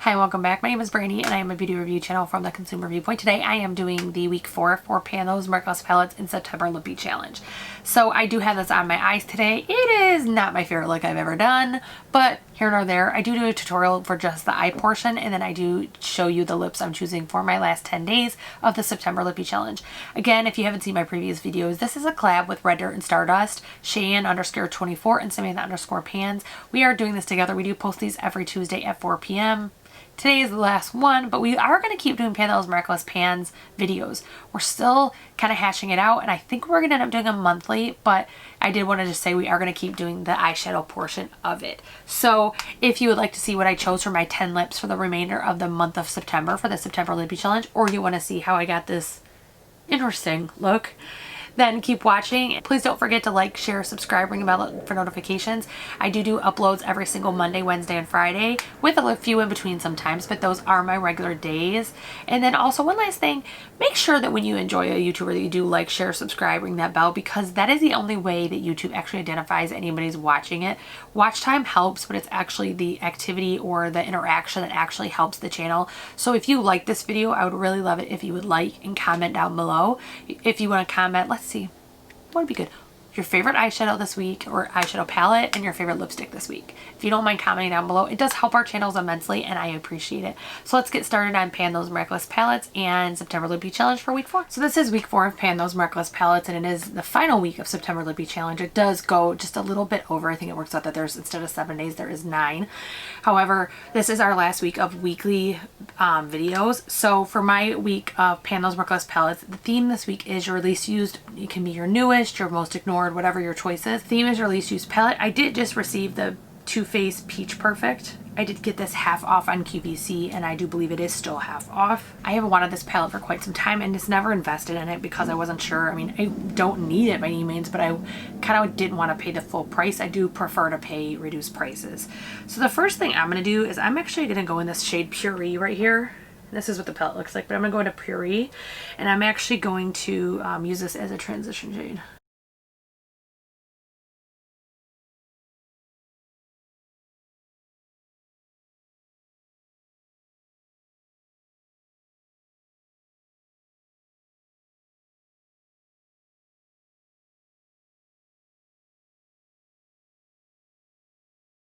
Hi, welcome back. My name is Brandy and I am a beauty review channel from the Consumer Viewpoint. Today I am doing the week 4 for Panthosemiraculouspalettes Palettes in September Lippy Challenge. So I do have this on my eyes today. It is not my favorite look I've ever done, but here nor there. I do a tutorial for just the eye portion, and then I do show you the lips I'm choosing for my last 10 days of the September Lippy Challenge. Again, if you haven't seen my previous videos, this is a collab with Reddirtandstardust, Shayanne_24, and Samantha_Pans. We are doing this together. We do post these every Tuesday at 4 p.m. Today is the last one, but we are going to keep doing Panthosemiraculouspans videos. We're still kind of hashing it out, and I think we're going to end up doing a monthly, but I did want to just say we are going to keep doing the eyeshadow portion of it. So if you would like to see what I chose for my 10 lips for the remainder of the month of September for the September Lippy Challenge, or you want to see how I got this interesting look, then keep watching. Please don't forget to like, share, subscribe, ring the bell for notifications. I do uploads every single Monday, Wednesday, and Friday, with a few in between sometimes, but those are my regular days. And then also one last thing, make sure that when you enjoy a YouTuber that you do like, share, subscribe, ring that bell, because that is the only way that YouTube actually identifies anybody's watching it. Watch time helps, but it's actually the activity or the interaction that actually helps the channel. So if you like this video, I would really love it if you would like and comment down below. If you want to comment, let's see, what would be good? Your favorite eyeshadow this week, or eyeshadow palette, and your favorite lipstick this week. If you don't mind commenting down below, it does help our channels immensely and I appreciate it. So let's get started on Panthosemiraculouspalettes Palettes and September Lippy Challenge for week 4. So this is week 4 of Panthosemiraculouspalettes Palettes, and it is the final week of September Lippy Challenge. It does go just a little bit over. I think it works out that there's, instead of 7 days, there is 9. However, this is our last week of weekly videos. So for my week of Panthosemiraculouspalettes Palettes, the theme this week is your least used. It can be your newest, your most ignored, whatever your choice is. Theme is your least used palette. I did just receive the Too Faced Peach Perfect. I did get this half off on QVC, and I do believe it is still half off. I have wanted this palette for quite some time and just never invested in it because I wasn't sure. I mean, I don't need it by any means, but I kind of didn't want to pay the full price. I do prefer to pay reduced prices. So the first thing I'm going to do is I'm actually going to go in this shade Puree right here. This is what the palette looks like, but I'm going to go into Puree, and I'm actually going to use this as a transition shade.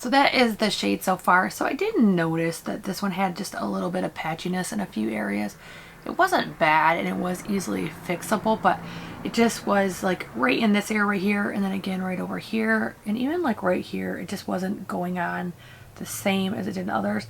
So that is the shade so far. So I did notice that this one had just a little bit of patchiness in a few areas. It wasn't bad and it was easily fixable, but it just was like right in this area right here, and then again right over here, and even like right here, it just wasn't going on the same as it did in others.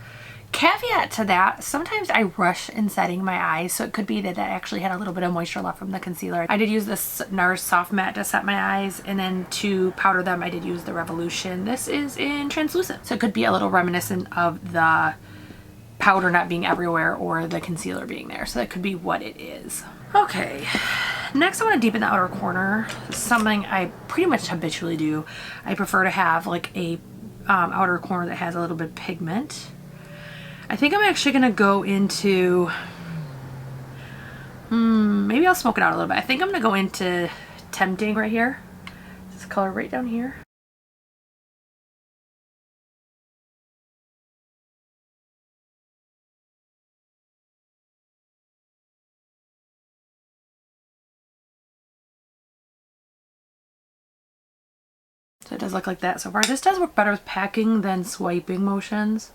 Caveat to that, sometimes I rush in setting my eyes, so it could be that that actually had a little bit of moisture left from the concealer. I did use this NARS Soft Matte to set my eyes, and then to powder them I did use the Revolution. This is in translucent, so it could be a little reminiscent of the powder not being everywhere or the concealer being there, so that could be what it is. Okay, next I want to deepen the outer corner. Something I pretty much habitually do. I prefer to have like a outer corner that has a little bit of pigment. I think I'm actually going to go into, maybe I'll smoke it out a little bit. I think I'm going to go into Tempting right here. This color right down here. So it does look like that so far. This does work better with packing than swiping motions.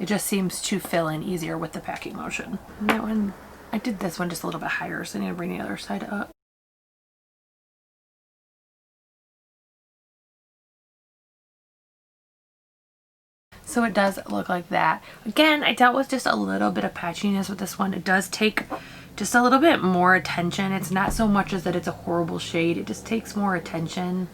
It just seems to fill in easier with the packing motion. And that one, I did this one just a little bit higher, so I need to bring the other side up. So it does look like that. Again, I dealt with just a little bit of patchiness with this one. It does take just a little bit more attention. It's not so much as that it's a horrible shade. It just takes more attention.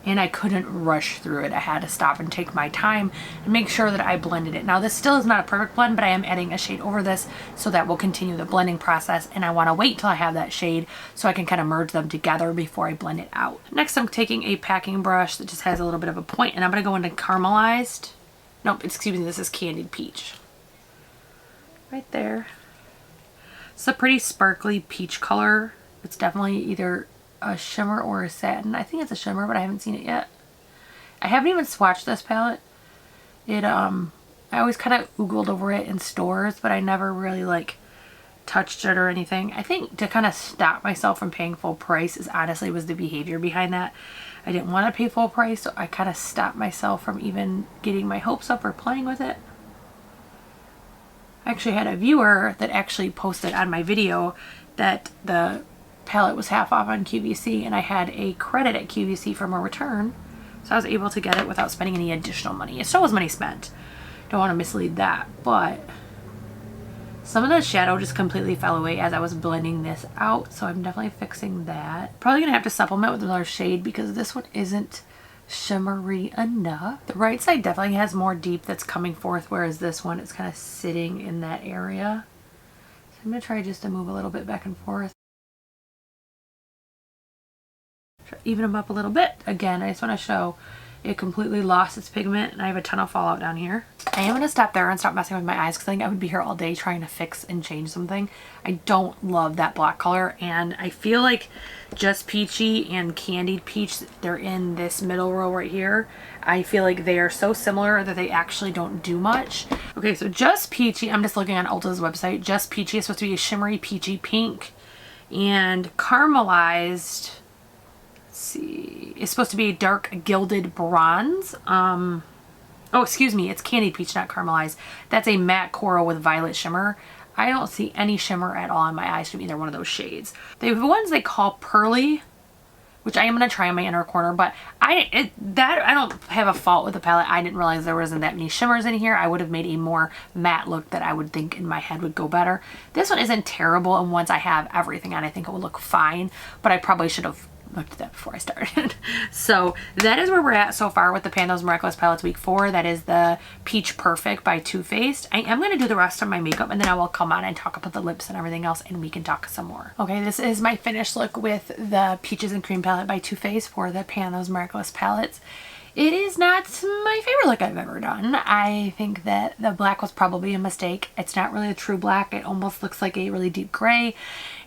And I couldn't rush through it. I had to stop and take my time and make sure that I blended it. Now this still is not a perfect blend, but I am adding a shade over this, so that will continue the blending process, and I want to wait till I have that shade so I can kind of merge them together before I blend it out. Next I'm taking a packing brush that just has a little bit of a point, and I'm going to go into Caramelized. Nope, excuse me, this is Candied Peach. Right there. It's a pretty sparkly peach color. It's definitely either a shimmer or a satin. I think it's a shimmer, but I haven't seen it yet. I haven't even swatched this palette. I I always kind of oogled over it in stores, but I never really like touched it or anything. I think to kind of stop myself from paying full price is honestly was the behavior behind that. I didn't want to pay full price, so I kind of stopped myself from even getting my hopes up or playing with it. I actually had a viewer that actually posted on my video that the palette was half off on QVC, and I had a credit at QVC from a return, so I was able to get it without spending any additional money. It still was money spent. Don't want to mislead that, but some of the shadow just completely fell away as I was blending this out, so I'm definitely fixing that. Probably gonna have to supplement with another shade because this one isn't shimmery enough. The right side definitely has more deep that's coming forth, whereas this one is kind of sitting in that area. So I'm gonna try just to move a little bit back and forth. Try to even them up a little bit. Again, I just want to show it completely lost its pigment and I have a ton of fallout down here. I am going to stop there and stop messing with my eyes because I think I would be here all day trying to fix and change something. I don't love that black color, and I feel like Just Peachy and Candied Peach, they're in this middle row right here. I feel like they are so similar that they actually don't do much. Okay, so Just Peachy, I'm just looking on Ulta's website. Just Peachy is supposed to be a shimmery peachy pink, and Caramelized, see, it's supposed to be a dark gilded bronze. Oh, excuse me, it's Candied Peach, not Caramelized. That's a matte coral with violet shimmer. I don't see any shimmer at all in my eyes from either one of those shades. The ones they call Pearly, which I am going to try on my inner corner, but I don't have a fault with the palette. I didn't realize there wasn't that many shimmers in here. I would have made a more matte look that I would think in my head would go better. This one isn't terrible, and once I have everything on, I think it will look fine, but I probably should have looked at that before I started. So that is where we're at so far with the Panthosemiraculouspalettes week 4. That is the Peach Perfect by Too Faced. I am going to do the rest of my makeup, and then I will come on and talk about the lips and everything else, and we can talk some more. Okay, this is my finished look with the Peaches and Cream palette by Too Faced for the Panthosemiraculouspalettes. It is not my favorite look I've ever done. I think that the black was probably a mistake. It's not really a true black. It almost looks like a really deep gray,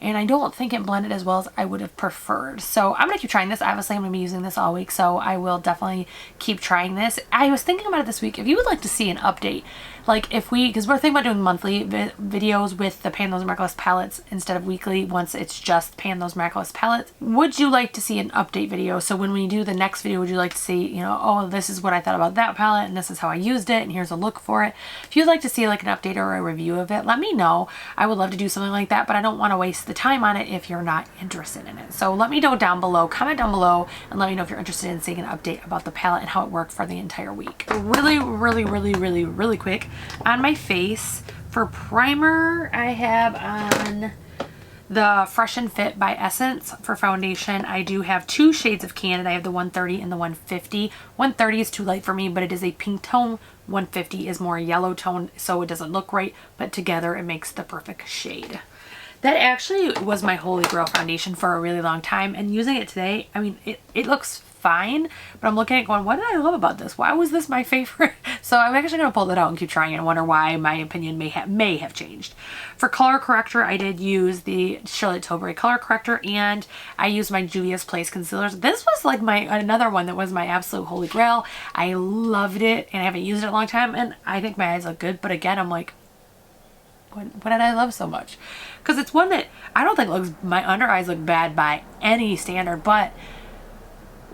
and I don't think it blended as well as I would have preferred. So I'm going to keep trying this. Obviously, I'm going to be using this all week, so I will definitely keep trying this. I was thinking about it this week. If you would like to see an update, like if we, because we're thinking about doing monthly videos with the Panthosemiraculouspalettes instead of weekly once it's just Panthosemiraculouspalettes. Would you like to see an update video? So when we do the next video, would you like to see, you know, oh, this is what I thought about that palette and this is how I used it and here's a look for it. If you'd like to see like an update or a review of it, let me know. I would love to do something like that, but I don't want to waste the time on it if you're not interested in it. So let me know down below, comment down below, and let me know if you're interested in seeing an update about the palette and how it worked for the entire week. Really quick, on my face for primer, I have on the Fresh and Fit by Essence. For foundation, I do have two shades of Candid. I have the 130 and the 150. 130 is too light for me, but it is a pink tone. 150 is more yellow tone, so it doesn't look right, but together it makes the perfect shade. That actually was my holy grail foundation for a really long time, and using it today, I mean, it looks fine, but I'm looking at it going, what did I love about this? Why was this my favorite? So I'm actually going to pull that out and keep trying and wonder why my opinion may have changed. For color corrector, I did use the Charlotte Tilbury color corrector, and I used my Juvia's Place concealers. This was like another one that was my absolute holy grail. I loved it, and I haven't used it in a long time, and I think my eyes look good, but again, I'm like, what did I love so much? Because it's one that I don't think looks, my under eyes look bad by any standard, but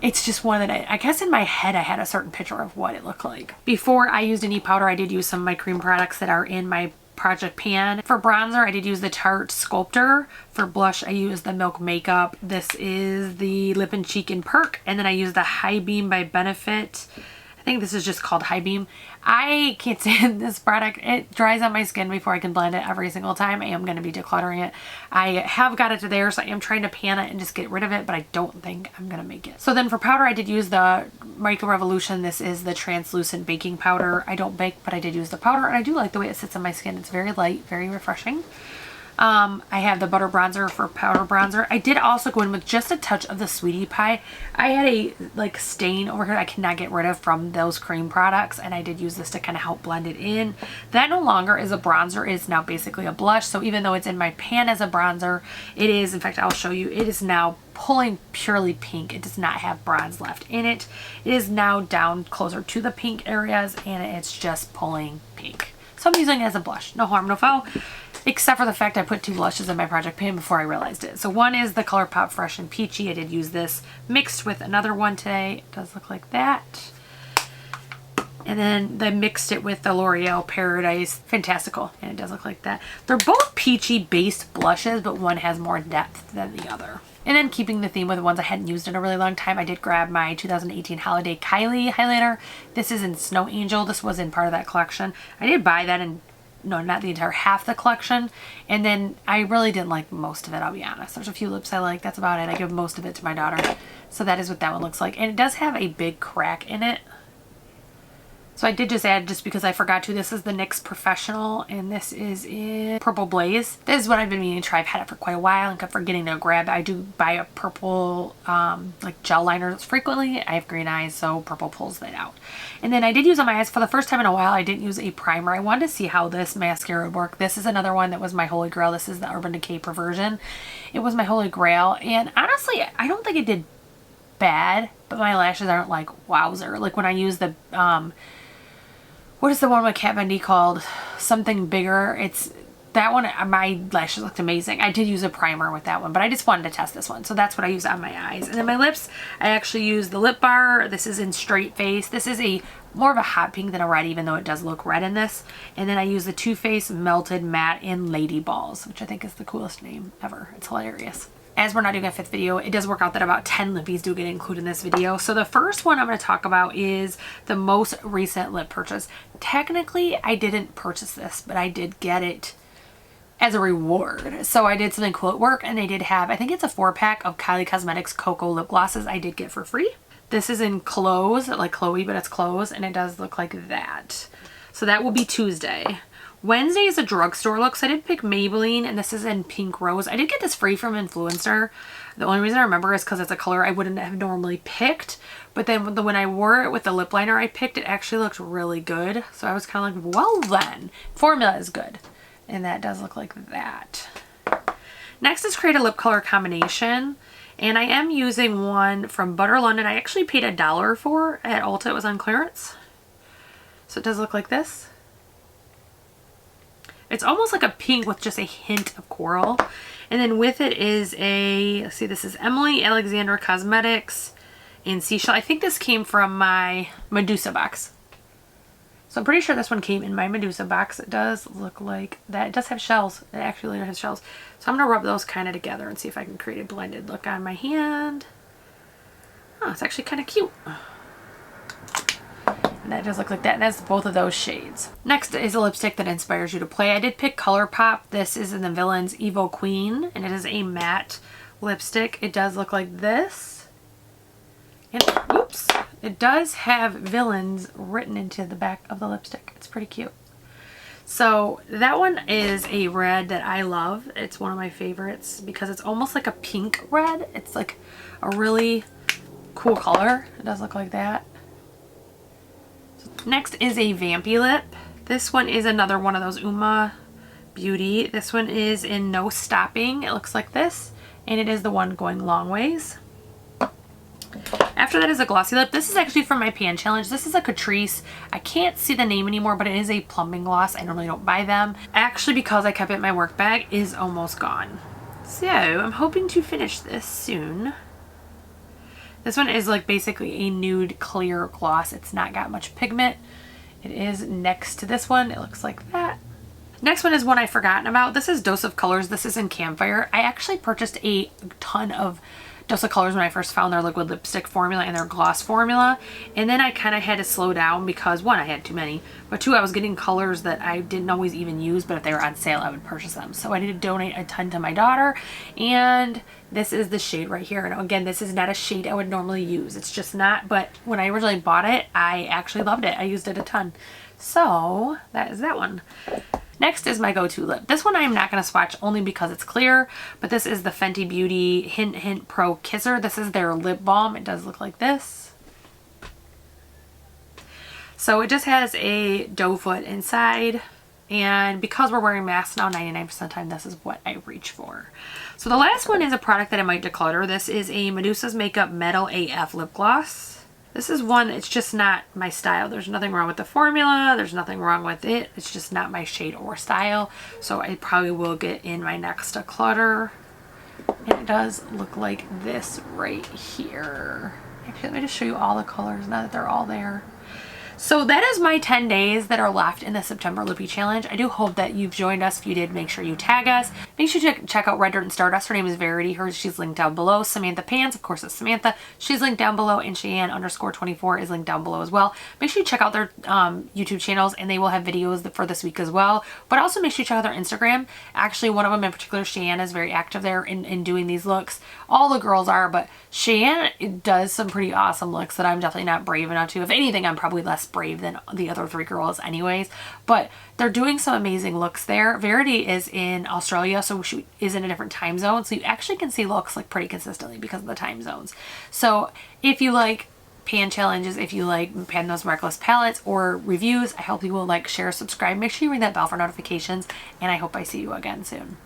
it's just one that I guess in my head I had a certain picture of what it looked like. Before I used any powder, I did use some of my cream products that are in my project pan. For bronzer, I did use the Tarte Sculptor. For blush, I used the Milk Makeup. This is the Lip and Cheek and Perk, and then I used the High Beam by Benefit. I think this is just called High Beam. I can't stand this product. It dries on my skin before I can blend it every single time. I am going to be decluttering it. I have got it to there, so I am trying to pan it and just get rid of it, but I don't think I'm going to make it. So then for powder, I did use the Micro Revolution. This is the translucent baking powder. I don't bake, but I did use the powder, and I do like the way it sits on my skin. It's very light, very refreshing. I have the Butter Bronzer for powder bronzer. I did also go in with just a touch of the Sweetie Pie. I had a like stain over here I cannot get rid of from those cream products, and I did use this to kind of help blend it in. That no longer is a bronzer, it is now basically a blush. So even though it's in my pan as a bronzer, it is, in fact I'll show you, it is now pulling purely pink. It does not have bronze left in it. It is now down closer to the pink areas, and it's just pulling pink. So I'm using it as a blush. No harm, no foul. Except for the fact I put 2 blushes in my project pan before I realized it. So one is the ColourPop Fresh and Peachy. I did use this mixed with another one today. It does look like that. And then I mixed it with the L'Oreal Paradise Fantastical, and it does look like that. They're both peachy based blushes, but one has more depth than the other. And then keeping the theme with the ones I hadn't used in a really long time, I did grab my 2018 Holiday Kylie highlighter. This is in Snow Angel. This was in part of that collection. I did buy that in, no, not the entire, half the collection. And then I really didn't like most of it, I'll be honest. There's a few lips I like, that's about it. I give most of it to my daughter. So that is what that one looks like. And it does have a big crack in it. So I did just add, just because I forgot to, this is the NYX Professional, and this is in Purple Blaze. This is what I've been meaning to try. I've had it for quite a while and kept forgetting to grab it. I do buy a purple like gel liners frequently. I have green eyes, so purple pulls that out. And then I did use on my eyes for the first time in a while. I didn't use a primer. I wanted to see how this mascara would work. This is another one that was my holy grail. This is the Urban Decay Perversion. It was my holy grail, and honestly, I don't think it did bad, but my lashes aren't like wowzer. Like when I use the what is the one with Kat Von D called? Something Bigger. It's that one. My lashes looked amazing. I did use a primer with that one, but I just wanted to test this one. So that's what I use on my eyes. And then my lips, I actually use the lip bar. This is in Straight Face. This is a more of a hot pink than a red, even though it does look red in this. And then I use the Too Faced Melted Matte in Lady Balls, which I think is the coolest name ever. It's hilarious. As we're not doing a 5th video, it does work out that about 10 lippies do get included in this video. So the first one I'm going to talk about is the most recent lip purchase. Technically, I didn't purchase this, but I did get it as a reward. So I did something cool at work, and they did have, I think it's a 4-pack of Kylie Cosmetics Cocoa lip glosses I did get for free. This is in Close, like Chloe, but it's Close, and it does look like that. So that will be Tuesday. Wednesday is a drugstore look, so I did pick Maybelline, and this is in Pink Rose. I did get this free from Influencer. The only reason I remember is because it's a color I wouldn't have normally picked, but then when I wore it with the lip liner I picked, it actually looked really good. So I was kind of like, well then, formula is good. And that does look like that. Next is Create a Lip Color Combination, and I am using one from Butter London. I actually paid $1 for at Ulta. It was on clearance. So it does look like this. It's almost like a pink with just a hint of coral. And then with it is a, let's see, this is Emily Alexander Cosmetics in Seashell. I think this came from my Medusa box. So I'm pretty sure this one came in my Medusa box. It does look like that. It does have shells. It actually later has shells. So I'm going to rub those kind of together and see if I can create a blended look on my hand. Oh, it's actually kind of cute. And that does look like that, and that's both of those shades. Next is a lipstick that inspires you to play. I did pick ColourPop. This is in the Villains Evo Queen, and it is a matte lipstick. It does look like this. And, oops, it does have Villains written into the back of the lipstick. It's pretty cute. So that one is a red that I love. It's one of my favorites because it's almost like a pink red. It's like a really cool color. It does look like that. Next is a Vampy lip. This one is another one of those Uma Beauty. This one is in No Stopping. It looks like this, and it is the one going long ways. After that is a glossy lip. This is actually from my pan challenge. This is a Catrice. I can't see the name anymore, but it is a plumping gloss. I normally don't buy them. Actually, because I kept it in my work bag, is almost gone. So I'm hoping to finish this soon. This one is like basically a nude clear gloss. It's not got much pigment. It is next to this one. It looks like that. Next one is one I've forgotten about. This is Dose of Colors. This is in Campfire. I actually purchased a ton of Dose of Colors when I first found their liquid lipstick formula and their gloss formula, and then I kind of had to slow down because one, I had too many, but two, I was getting colors that I didn't always even use, but if they were on sale I would purchase them. So I need to donate a ton to my daughter, and this is the shade right here. And again, this is not a shade I would normally use. It's just not, but when I originally bought it, I actually loved it. I used it a ton. So that is that one. Next is my go-to lip. This one I am not going to swatch only because it's clear, but this is the Fenty Beauty Hint Hint Pro Kisser. This is their lip balm. It does look like this. So it just has a doe foot inside, and because we're wearing masks now 99% of the time, this is what I reach for. So the last one is a product that I might declutter. This is a Medusa's Makeup Metal AF Lip Gloss. This is one, it's just not my style. There's nothing wrong with the formula. There's nothing wrong with it. It's just not my shade or style. So I probably will get in my next declutter. And it does look like this right here. Actually, let me just show you all the colors now that they're all there. So that is my 10 days that are left in the September Lippy Challenge. I do hope that you've joined us. If you did, make sure you tag us. Make sure you check out Red Dirt and Stardust. Her name is Verity. She's linked down below. Samantha Pants, of course, it's Samantha. She's linked down below. And Shayanne _24 is linked down below as well. Make sure you check out their YouTube channels, and they will have videos for this week as well. But also make sure you check out their Instagram. Actually, one of them in particular, Shayanne, is very active there in doing these looks. All the girls are, but Shayanne does some pretty awesome looks that I'm definitely not brave enough to. If anything, I'm probably less brave than the other three girls anyways, but they're doing some amazing looks there. Verity is in Australia, so she is in a different time zone, so you actually can see looks like pretty consistently because of the time zones. So if you like pan challenges, if you like Pantho's Miraculous palettes or reviews, I hope you will like, share, subscribe. Make sure you ring that bell for notifications, and I hope I see you again soon.